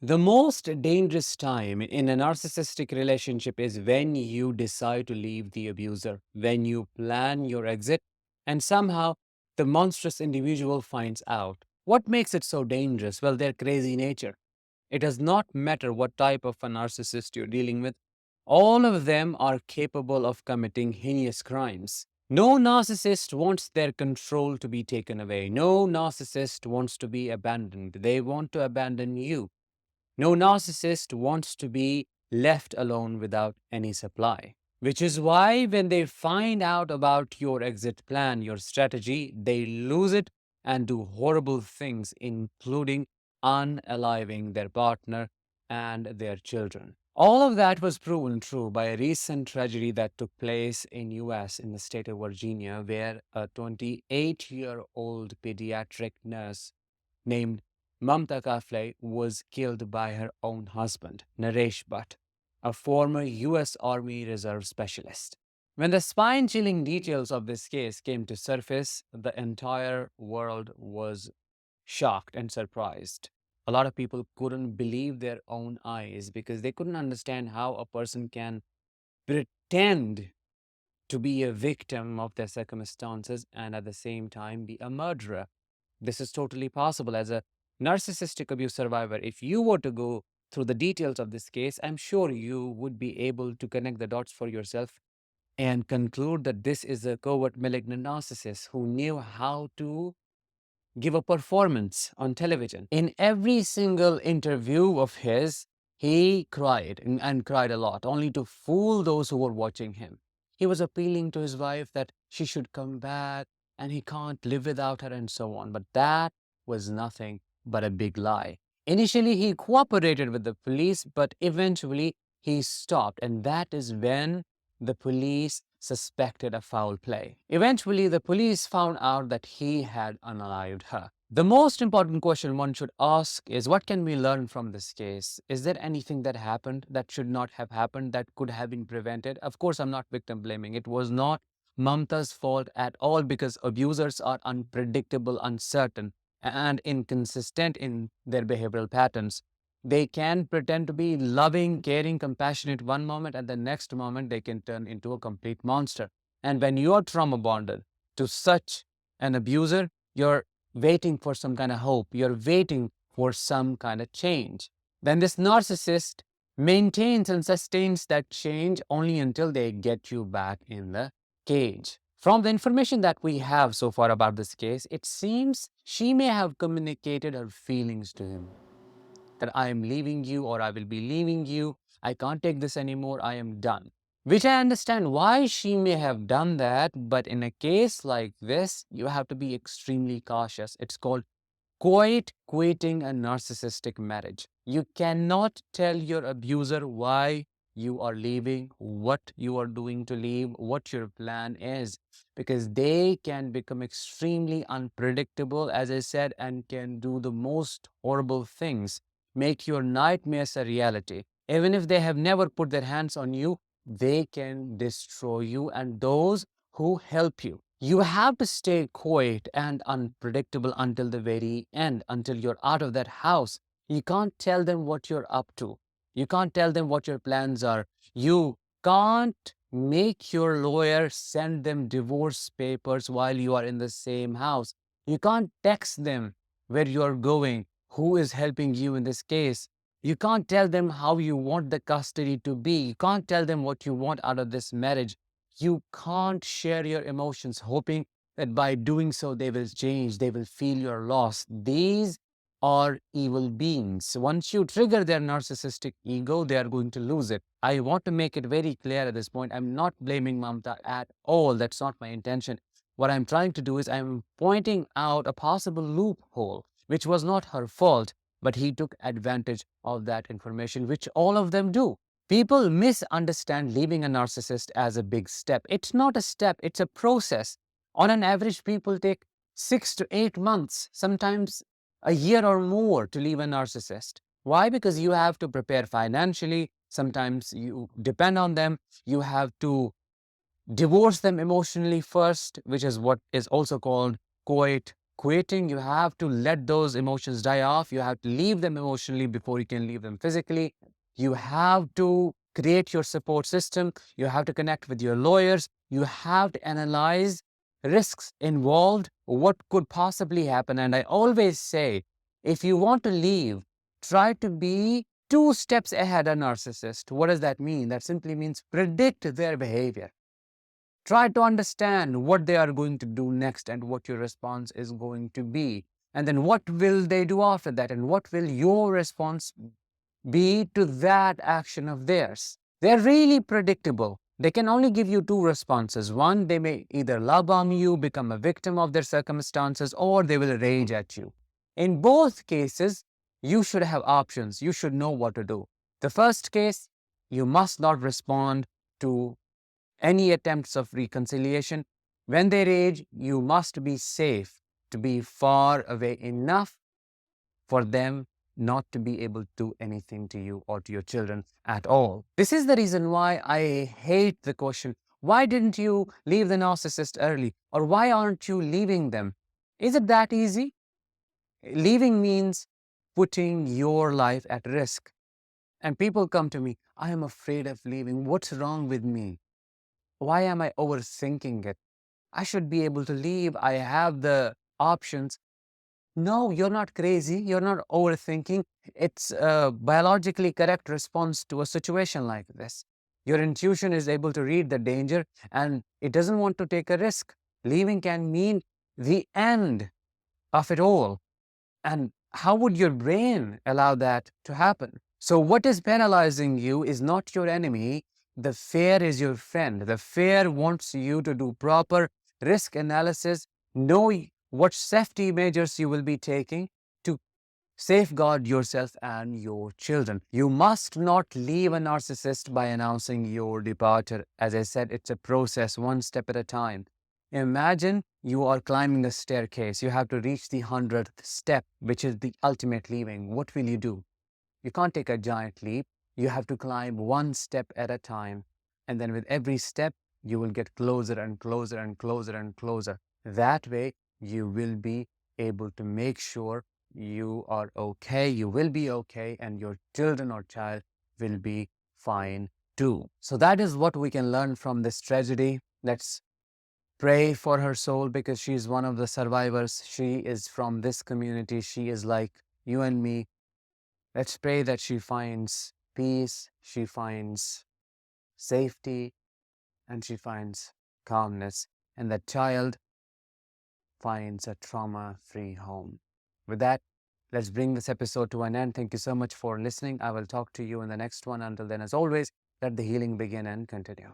The most dangerous time in a narcissistic relationship is when you decide to leave the abuser, when you plan your exit, and somehow the monstrous individual finds out. What makes it so dangerous? Well, their crazy nature. It does not matter what type of a narcissist you're dealing with, all of them are capable of committing heinous crimes. No narcissist wants their control to be taken away. No narcissist wants to be abandoned. They want to abandon you. No narcissist wants to be left alone without any supply. Which is why, when they find out about your exit plan, your strategy, they lose it and do horrible things, including unaliving their partner and their children. All of that was proven true by a recent tragedy that took place in US in the state of Virginia, where a 28-year-old pediatric nurse named Mamta Kafle was killed by her own husband, Naresh Bhatt, a former US Army Reserve specialist. When the spine chilling details of this case came to surface, the entire world was shocked and surprised. A lot of people couldn't believe their own eyes because they couldn't understand how a person can pretend to be a victim of their circumstances and at the same time be a murderer. This is totally possible. As a narcissistic abuse survivor, if you were to go through the details of this case, I'm sure you would be able to connect the dots for yourself and conclude that this is a covert malignant narcissist who knew how to give a performance on television. In every single interview of his, he cried and cried a lot, only to fool those who were watching him. He was appealing to his wife that she should come back and he can't live without her and so on. But that was nothing but a big lie. Initially, he cooperated with the police, but eventually he stopped. And that is when the police suspected a foul play. Eventually, the police found out that he had unalived her. The most important question one should ask is, what can we learn from this case? Is there anything that happened that should not have happened, that could have been prevented? Of course, I'm not victim blaming. It was not Mamta's fault at all, because abusers are unpredictable, uncertain, and inconsistent in their behavioral patterns. They can pretend to be loving, caring, compassionate one moment, and the next moment they can turn into a complete monster. And when you are trauma bonded to such an abuser, you're waiting for some kind of hope. You're waiting for some kind of change. Then this narcissist maintains and sustains that change only until they get you back in the cage. From the information that we have so far about this case, it seems she may have communicated her feelings to him, that I am leaving you or I will be leaving you. I can't take this anymore. I am done. Which I understand why she may have done that. But in a case like this, you have to be extremely cautious. It's called quitting a narcissistic marriage. You cannot tell your abuser why you are leaving, what you are doing to leave, what your plan is, because they can become extremely unpredictable, as I said, and can do the most horrible things, make your nightmares a reality. Even if they have never put their hands on you, they can destroy you and those who help you. You have to stay quiet and unpredictable until the very end, until you're out of that house. You can't tell them what you're up to. You can't tell them what your plans are. You can't make your lawyer send them divorce papers while you are in the same house. You can't text them where you're going, who is helping you in this case. You can't tell them how you want the custody to be. You can't tell them what you want out of this marriage. You can't share your emotions hoping that by doing so they will change, they will feel your loss. These are evil beings. Once you trigger their narcissistic ego, they are going to lose it. I want to make it very clear at this point. I'm not blaming Mamta at all. That's not my intention. What I'm trying to do is I'm pointing out a possible loophole, which was not her fault, but he took advantage of that information, which all of them do. People misunderstand leaving a narcissist as a big step. It's not a step, it's a process. On an average, people take 6 to 8 months, sometimes a year or more to leave a narcissist. Why? Because you have to prepare financially. Sometimes you depend on them. You have to divorce them emotionally first, which is what is also called quitting. You have to let those emotions die off. You have to leave them emotionally before you can leave them physically. You have to create your support system. You have to connect with your lawyers. You have to analyze risks involved, what could possibly happen. And I always say, if you want to leave, try to be 2 steps ahead of a narcissist. What does that mean? That simply means predict their behavior. Try to understand what they are going to do next and what your response is going to be. And then what will they do after that? And what will your response be to that action of theirs? They're really predictable. They can only give you 2 responses. One, they may either love bomb you, become a victim of their circumstances, or they will rage at you. In both cases, you should have options. You should know what to do. The first case, you must not respond to any attempts of reconciliation. When they rage, you must be safe to be far away enough for them not to be able to do anything to you or to your children at all. This is the reason why I hate the question, why didn't you leave the narcissist early? Or why aren't you leaving them? Is it that easy? Leaving means putting your life at risk. And people come to me, I am afraid of leaving. What's wrong with me? Why am I overthinking it? I should be able to leave. I have the options. No, you're not crazy. You're not overthinking. It's a biologically correct response to a situation like this. Your intuition is able to read the danger and it doesn't want to take a risk. Leaving can mean the end of it all. And how would your brain allow that to happen? So, what is penalizing you is not your enemy. The fear is your friend. The fear wants you to do proper risk analysis, know what safety measures you will be taking to safeguard yourself and your children. You must not leave a narcissist by announcing your departure. As I said, it's a process, 1 step at a time. Imagine you are climbing a staircase. You have to reach the 100th step, which is the ultimate leaving. What will you do? You can't take a giant leap. You have to climb 1 step at a time. And then with every step, you will get closer and closer and closer and closer. That way, you will be able to make sure you are okay, you will be okay, and your children or child will be fine too. So that is what we can learn from this tragedy. Let's pray for her soul because she is one of the survivors. She is from this community. She is like you and me. Let's pray that she finds peace, she finds safety, and she finds calmness, and that child finds a trauma-free home. With that, let's bring this episode to an end. Thank you so much for listening. I will talk to you in the next one. Until then, as always, let the healing begin and continue.